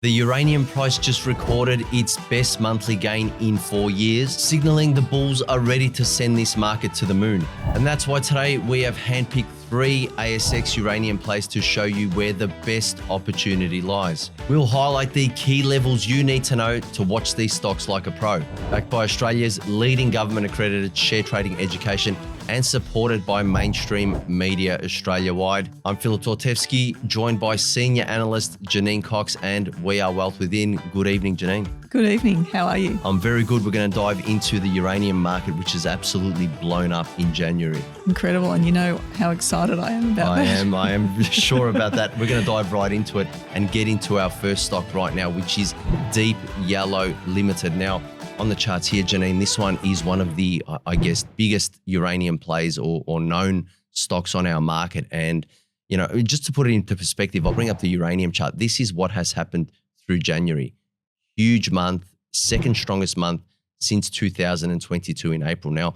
The uranium price just recorded its best monthly gain in 4 years, signaling the bulls are ready to send this market to the moon. And that's why today we have handpicked 3 ASX uranium plays to show you where the best opportunity lies. We'll highlight the key levels you need to know to watch these stocks like a pro. Backed by Australia's leading government-accredited share trading education and supported by mainstream media Australia-wide. I'm Philip Tortevsky, joined by senior analyst Janine Cox, and we are Wealth Within. Good evening, Janine. Good evening. How are you? I'm very good. We're going to dive into the uranium market, which is absolutely blown up in January. Incredible. And you know how excited I am about that. I am sure about that. We're going to dive right into it and get into our first stock right now, which is Deep Yellow Limited. Now, on the charts here, Janine, this one is one of the, I guess, biggest uranium plays or known stocks on our market. And, you know, just to put it into perspective, I'll bring up the uranium chart. This is what has happened through January. Huge month, second strongest month since 2022 in April. Now,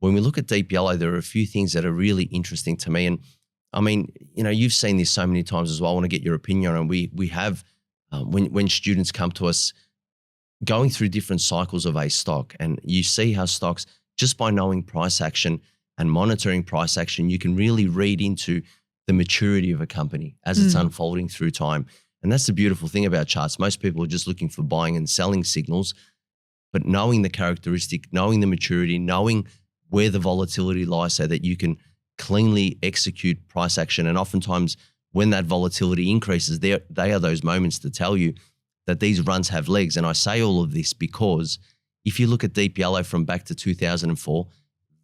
when we look at Deep Yellow, there are a few things that are really interesting to me. And I mean, you know, you've seen this so many times as well. I want to get your opinion on it. We have, when students come to us, going through different cycles of a stock, and you see how stocks, just by knowing price action and monitoring price action, you can really read into the maturity of a company as it's unfolding through time. And that's the beautiful thing about charts. Most people are just looking for buying and selling signals, but knowing the characteristic, knowing the maturity, knowing where the volatility lies so that you can cleanly execute price action. And oftentimes when that volatility increases, they are those moments to tell you that these runs have legs. And I say all of this because if you look at Deep Yellow from back to 2004,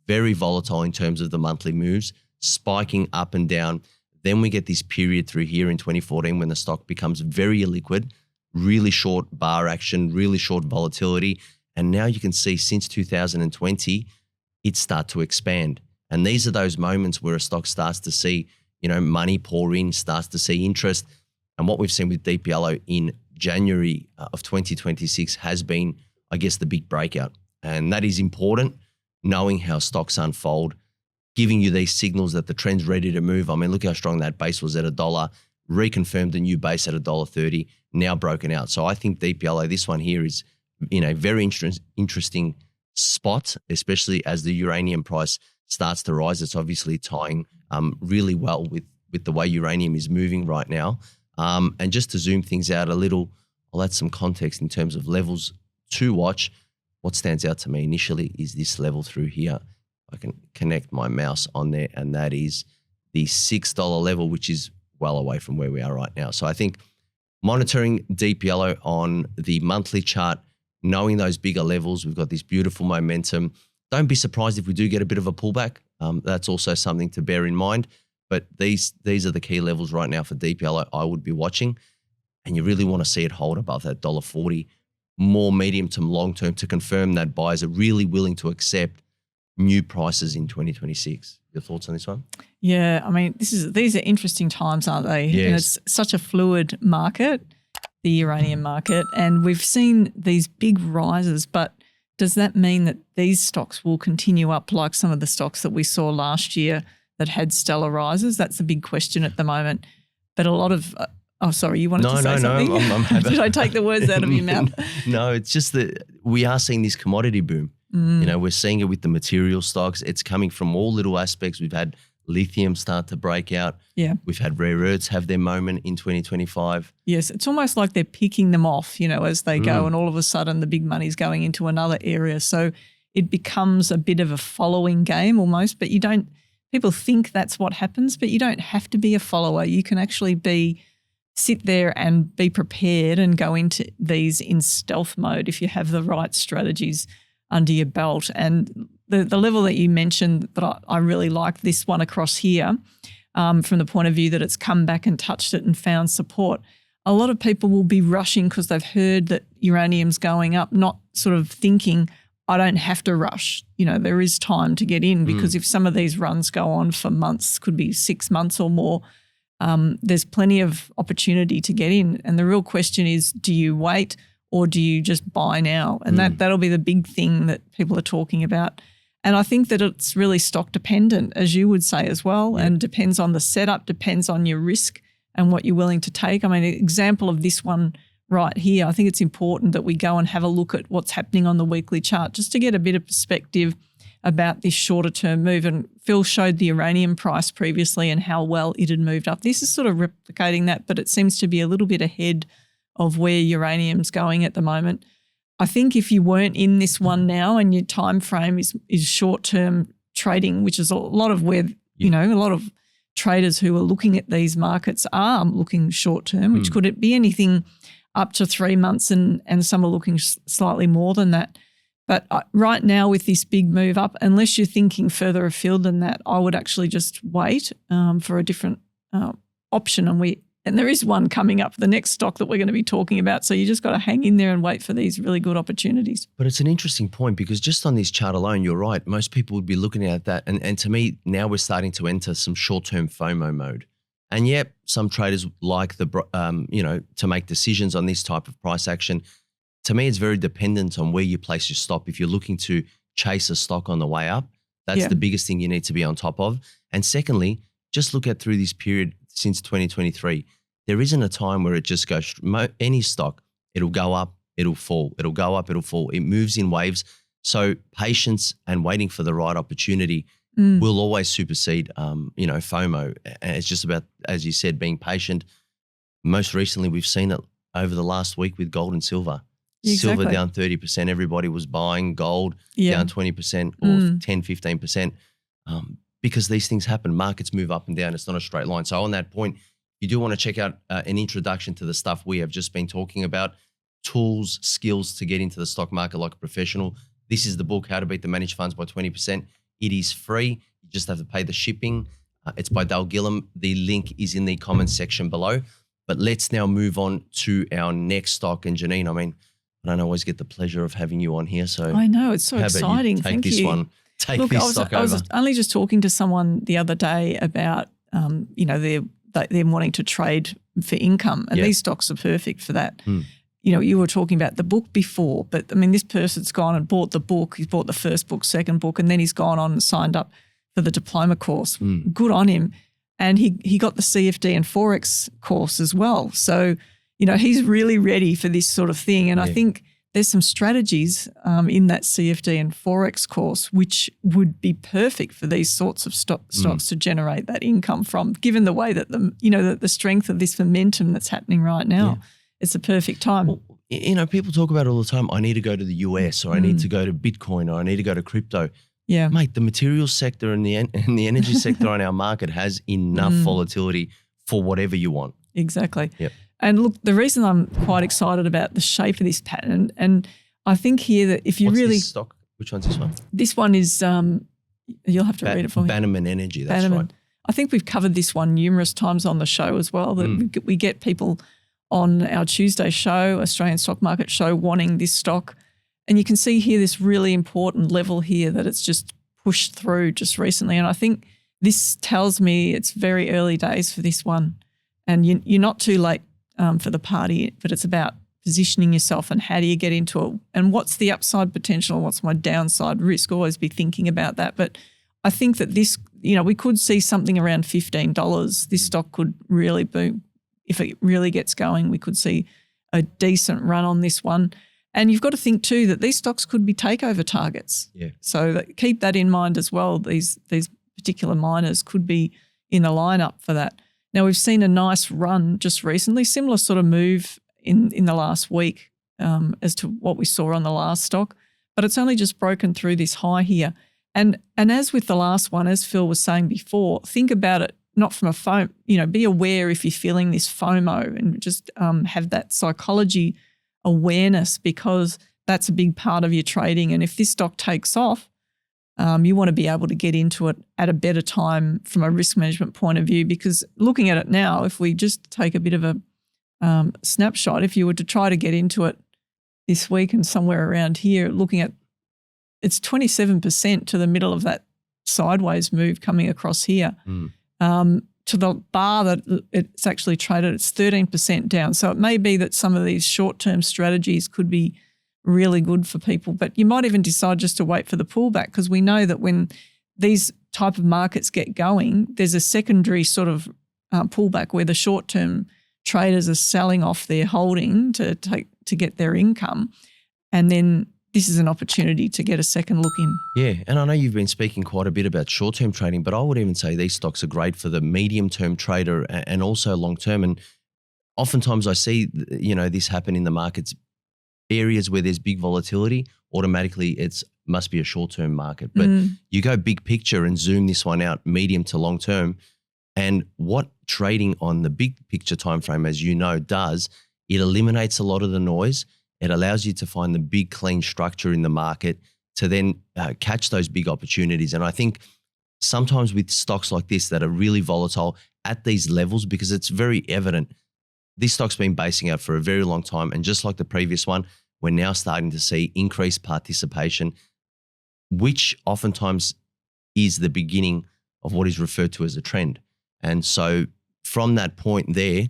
very volatile in terms of the monthly moves, spiking up and down. Then we get this period through here in 2014 when the stock becomes very illiquid, really short bar action, really short volatility. And now you can see since 2020, it start to expand. And these are those moments where a stock starts to see, you know, money pour in, starts to see interest. And what we've seen with Deep Yellow in January of 2026 has been, I guess, the big breakout. And that is important, knowing how stocks unfold, giving you these signals that the trend's ready to move. I mean, look how strong that base was at $1, reconfirmed a new base at $1.30, now broken out. So I think Deep Yellow, this one here is in a very interesting spot, especially as the uranium price starts to rise. It's obviously tying really well with the way uranium is moving right now. And just to zoom things out a little, I'll add some context in terms of levels to watch. What stands out to me initially is this level through here. I can connect my mouse on there, and that is the $6 level, which is well away from where we are right now. So I think monitoring Deep Yellow on the monthly chart, knowing those bigger levels, we've got this beautiful momentum. Don't be surprised if we do get a bit of a pullback. That's also something to bear in mind. But these are the key levels right now for Deep Yellow I would be watching. And you really want to see it hold above that $1.40, more medium to long term, to confirm that buyers are really willing to accept new prices in 2026. Your thoughts on this one? Yeah, I mean, these are interesting times, aren't they? Yes. And it's such a fluid market, the uranium market, and we've seen these big rises, but does that mean that these stocks will continue up like some of the stocks that we saw last year that had stellar rises? That's the big question at the moment. But a lot of oh, sorry, you wanted to say something? No, I'm happy. Did I take the words out of your mouth? No, it's just that we are seeing this commodity boom. You know, we're seeing it with the material stocks. It's coming from all little aspects. We've had lithium start to break out. Yeah. We've had rare earths have their moment in 2025. Yes, it's almost like they're picking them off, you know, as they go, and all of a sudden the big money's going into another area. So it becomes a bit of a following game almost, but people think that's what happens, but you don't have to be a follower. You can actually sit there and be prepared and go into these in stealth mode if you have the right strategies under your belt. And the level that you mentioned that I really like, this one across here, from the point of view that it's come back and touched it and found support. A lot of people will be rushing because they've heard that uranium's going up, not sort of thinking, I don't have to rush. You know, there is time to get in, because if some of these runs go on for months, could be 6 months or more, there's plenty of opportunity to get in. And the real question is, do you wait or do you just buy now? And that'll be the big thing that people are talking about. And I think that it's really stock dependent, as you would say as well, and depends on the setup, depends on your risk and what you're willing to take. I mean, an example of this one right here, I think it's important that we go and have a look at what's happening on the weekly chart just to get a bit of perspective about this shorter term move. And Phil showed the uranium price previously and how well it had moved up. This is sort of replicating that, but it seems to be a little bit ahead of where uranium's going at the moment. I think if you weren't in this one now and your time frame is short term trading, which is a lot of where, a lot of traders who are looking at these markets are looking short term, which could it be anything up to 3 months and some are looking slightly more than that. But right now with this big move up, unless you're thinking further afield than that, I would actually just wait for a different option. And there is one coming up, the next stock that we're going to be talking about. So you just got to hang in there and wait for these really good opportunities. But it's an interesting point because just on this chart alone, you're right. Most people would be looking at that. And to me, now we're starting to enter some short-term FOMO mode. And yep, some traders like to make decisions on this type of price action. To me, it's very dependent on where you place your stop. If you're looking to chase a stock on the way up, that's the biggest thing you need to be on top of. And secondly, just look at through this period since 2023. There isn't a time where it just goes, any stock, it'll go up, it'll fall, it'll go up, it'll fall. It moves in waves. So patience and waiting for the right opportunity will always supersede, FOMO. And it's just about, as you said, being patient. Most recently, we've seen it over the last week with gold and silver. Exactly. Silver down 30%. Everybody was buying gold down 20% or 10, 15%. Because these things happen. Markets move up and down. It's not a straight line. So on that point, you do want to check out an introduction to the stuff we have just been talking about, tools, skills to get into the stock market like a professional. This is the book, How to Beat the Managed Funds by 20%. It is free. You just have to pay the shipping. It's by Dale Gillum. The link is in the comments section below. But let's now move on to our next stock. And Janine, I don't always get the pleasure of having you on here. So I know, it's so exciting. Take this one. Take this stock over. I was only just talking to someone the other day about, they're wanting to trade for income, and these stocks are perfect for that. You were talking about the book before, but this person's gone and bought the book. He's bought the first book, second book, and then he's gone on and signed up for the diploma course. Good on him. And he got the CFD and Forex course as well. So, he's really ready for this sort of thing. And I think there's some strategies in that CFD and Forex course which would be perfect for these sorts of stocks to generate that income from, given the way that the strength of this momentum that's happening right now. Yeah. It's a perfect time. Well, people talk about it all the time. I need to go to the US, or I need to go to Bitcoin, or I need to go to crypto. Yeah, mate, the materials sector and the energy sector on our market has enough volatility for whatever you want. Exactly. Yep. And look, the reason I'm quite excited about the shape of this pattern, and I think here that if you What's this stock? Which one's this one? This one is, you'll have to read it for me. Bannerman Energy, that's Bannerman. Right. I think we've covered this one numerous times on the show as well, that we get people on our Tuesday show, Australian Stock Market Show, wanting this stock. And you can see here this really important level here that it's just pushed through just recently. And I think this tells me it's very early days for this one. And you're not too late for the party, but it's about positioning yourself and how do you get into it and what's the upside potential and what's my downside risk. Always be thinking about that. But I think that this, we could see something around $15. This stock could really boom. If it really gets going, we could see a decent run on this one. And you've got to think too that these stocks could be takeover targets. Yeah. So keep that in mind as well. These particular miners could be in the lineup for that. Now, we've seen a nice run just recently, similar sort of move in the last week as to what we saw on the last stock, but it's only just broken through this high here. And as with the last one, as Phil was saying before, think about it not from a FOMO, be aware if you're feeling this FOMO and just have that psychology awareness, because that's a big part of your trading. And if this stock takes off, you want to be able to get into it at a better time from a risk management point of view, because looking at it now, if we just take a bit of a snapshot, if you were to try to get into it this week and somewhere around here, looking at it's 27% to the middle of that sideways move coming across here. To the bar that it's actually traded, it's 13% down. So it may be that some of these short-term strategies could be really good for people, but you might even decide just to wait for the pullback, because we know that when these type of markets get going, there's a secondary sort of pullback where the short-term traders are selling off their holding to get their income, and then this is an opportunity to get a second look in. Yeah, and I know you've been speaking quite a bit about short-term trading, but I would even say these stocks are great for the medium-term trader and also long-term. And oftentimes I see, this happen in the markets, areas where there's big volatility, automatically must be a short-term market. But you go big picture and zoom this one out, medium to long-term, and what trading on the big picture time frame, as you know, does, it eliminates a lot of the noise. It allows you to find the big clean structure in the market to then catch those big opportunities. And I think sometimes with stocks like this that are really volatile at these levels, because it's very evident, this stock's been basing out for a very long time. And just like the previous one, we're now starting to see increased participation, which oftentimes is the beginning of what is referred to as a trend. And so from that point there,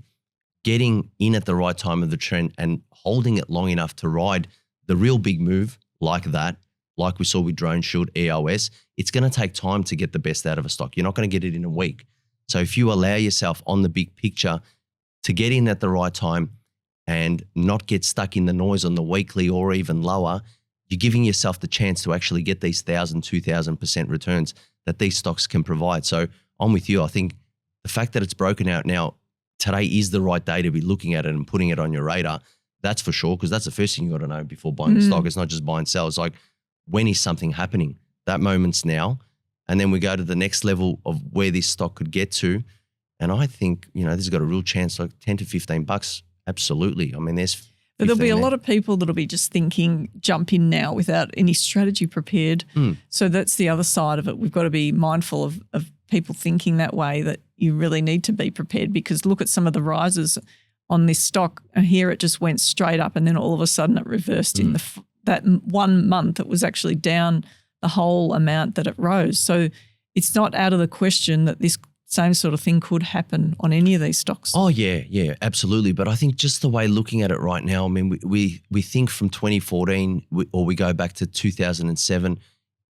getting in at the right time of the trend and holding it long enough to ride the real big move like that, like we saw with Drone Shield, EOS, it's going to take time to get the best out of a stock. You're not going to get it in a week. So if you allow yourself on the big picture to get in at the right time and not get stuck in the noise on the weekly or even lower, you're giving yourself the chance to actually get these 1,000, 2,000% returns that these stocks can provide. So I'm with you. I think the fact that it's broken out now, today is the right day to be looking at it and putting it on your radar. That's for sure, because that's the first thing you got to know before buying a stock. It's not just buy and sell. It's like, when is something happening? That moment's now. And then we go to the next level of where this stock could get to. And I think, this has got a real chance, like 10 to 15 bucks. Absolutely. I mean, but there'll be a lot of people that'll be just thinking, jump in now without any strategy prepared. So that's the other side of it. We've got to be mindful of people thinking that way, that you really need to be prepared, because look at some of the rises on this stock, and here it just went straight up, and then all of a sudden it reversed in that 1 month. It was actually down the whole amount that it rose. So it's not out of the question that this same sort of thing could happen on any of these stocks. Oh, yeah, absolutely. But I think just the way looking at it right now, I mean, we think from 2014 or we go back to 2007,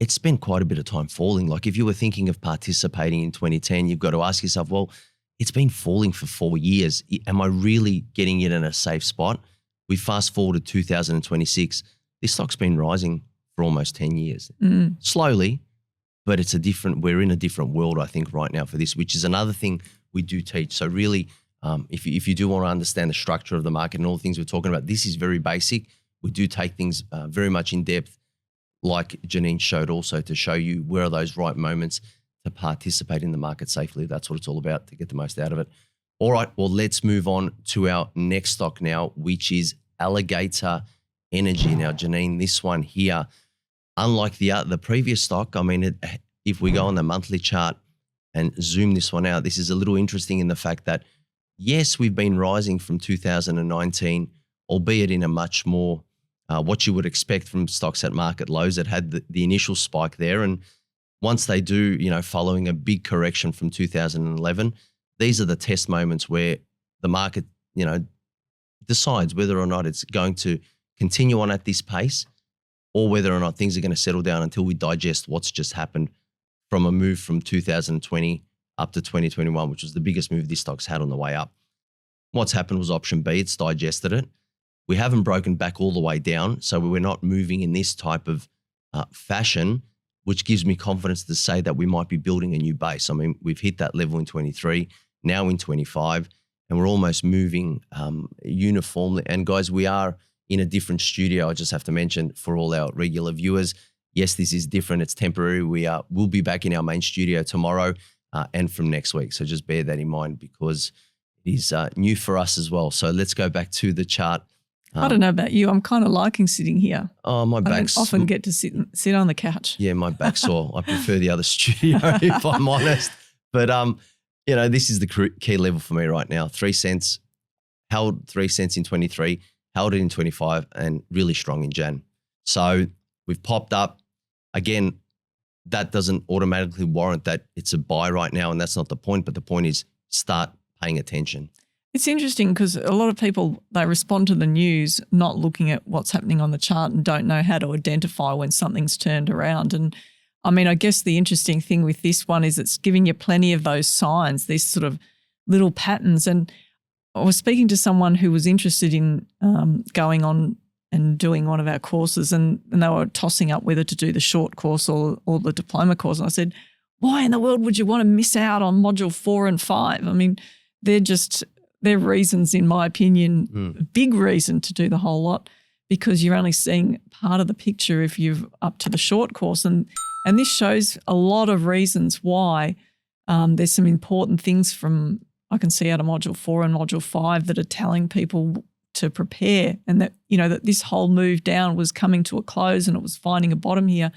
it's spent quite a bit of time falling. Like if you were thinking of participating in 2010, you've got to ask yourself, well, it's been falling for 4 years. Am I really getting it in a safe spot? We fast forward to 2026. This stock's been rising for almost 10 years. Slowly, but we're in a different world, I think, right now for this, which is another thing we do teach. So really, if you do want to understand the structure of the market and all the things we're talking about, this is very basic. We do take things very much in depth, like Janine showed also, to show you where are those right moments to participate in the market safely. That's what it's all about, to get the most out of it. All right, well, let's move on to our next stock now, which is Alligator Energy. Now, Janine, this one here, unlike the previous stock, I mean, if we go on the monthly chart and zoom this one out, this is a little interesting in the fact that, yes, we've been rising from 2019, albeit in a much more, what you would expect from stocks at market lows. It had the initial spike there. And once they do, following a big correction from 2011, these are the test moments where the market, decides whether or not it's going to continue on at this pace, or whether or not things are going to settle down until we digest what's just happened from a move from 2020 up to 2021, which was the biggest move this stock's had on the way up. What's happened was option B, it's digested it. We haven't broken back all the way down, so we're not moving in this type of fashion, which gives me confidence to say that we might be building a new base. I mean, we've hit that level in 23, now in 25, and we're almost moving uniformly. And guys, we are in a different studio. I just have to mention for all our regular viewers, yes, this is different. It's temporary. We'll be back in our main studio tomorrow and from next week. So just bear that in mind, because it is new for us as well. So let's go back to the chart. I don't know about you. I'm kind of liking sitting here. Oh, my back's... I don't often get to sit on the couch. Yeah, my back's sore. I prefer the other studio, if I'm honest. But, this is the key level for me right now. 3 cents, held 3 cents in 23, held it in 25, and really strong in Jan. So we've popped up. Again, that doesn't automatically warrant that it's a buy right now, and that's not the point. But the point is, start paying attention. It's interesting because a lot of people, they respond to the news not looking at what's happening on the chart and don't know how to identify when something's turned around. And I mean, I guess the interesting thing with this one is it's giving you plenty of those signs, these sort of little patterns. And I was speaking to someone who was interested in going on and doing one of our courses, and they were tossing up whether to do the short course or the diploma course. And I said, why in the world would you want to miss out on module 4 and 5? I mean, they're reasons, in my opinion, a big reason to do the whole lot, because you're only seeing part of the picture if you're up to the short course. And this shows a lot of reasons why there's some important things from I can see out of module 4 and module 5 that are telling people to prepare, and that, you know, that this whole move down was coming to a close and it was finding a bottom here.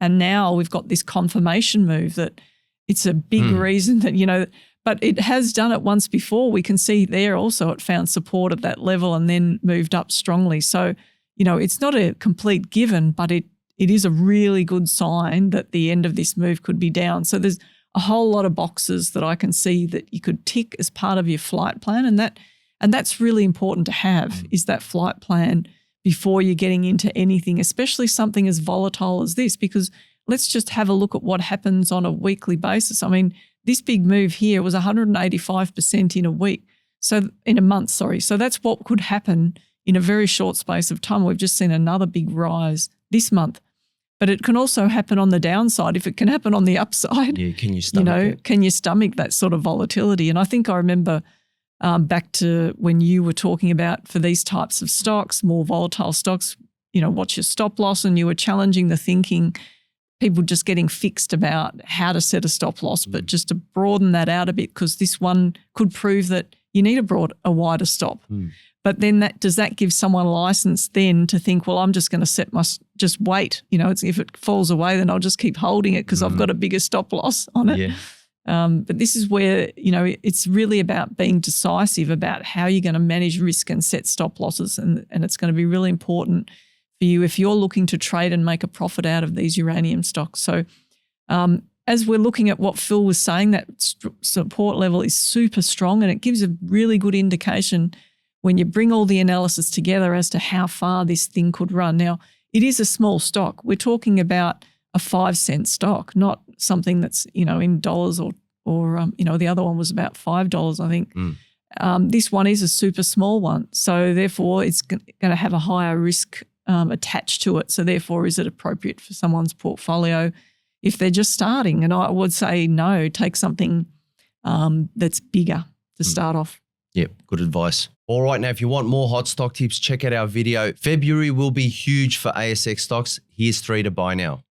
And now we've got this confirmation move that it's a big reason that, you know, but it has done it once before. We can see there also it found support at that level and then moved up strongly. So, you know, it's not a complete given, but it is a really good sign that the end of this move could be down. So there's a whole lot of boxes that I can see that you could tick as part of your flight plan, and that's really important to have, is that flight plan before you're getting into anything, especially something as volatile as this, because let's just have a look at what happens on a weekly basis. I mean, this big move here was 185% in a week. So in a month, sorry. So that's what could happen in a very short space of time. We've just seen another big rise this month. But it can also happen on the downside. If it can happen on the upside, can you stomach it? Can you stomach that sort of volatility? And I think I remember back to when you were talking about, for these types of stocks, more volatile stocks, you know, what's your stop loss? And you were challenging the thinking, people just getting fixed about how to set a stop loss, but just to broaden that out a bit, because this one could prove that you need a wider stop. But then does that give someone license then to think, well, I'm just going to just wait. You know, if it falls away, then I'll just keep holding it because I've got a bigger stop loss on it. Yeah. But this is where, you know, it's really about being decisive about how you're going to manage risk and set stop losses. And it's going to be really important for you if you're looking to trade and make a profit out of these uranium stocks. So as we're looking at what Phil was saying, that support level is super strong, and it gives a really good indication when you bring all the analysis together as to how far this thing could run. Now, it is a small stock. We're talking about a 5-cent stock, not something that's, you know, in dollars or you know, the other one was about $5, I think. This one is a super small one. So therefore it's going to have a higher risk attached to it. So therefore, is it appropriate for someone's portfolio if they're just starting? And I would say no, take something that's bigger to start off. Yep, good advice. All right, now if you want more hot stock tips, check out our video. February will be huge for ASX stocks. Here's 3 to buy now.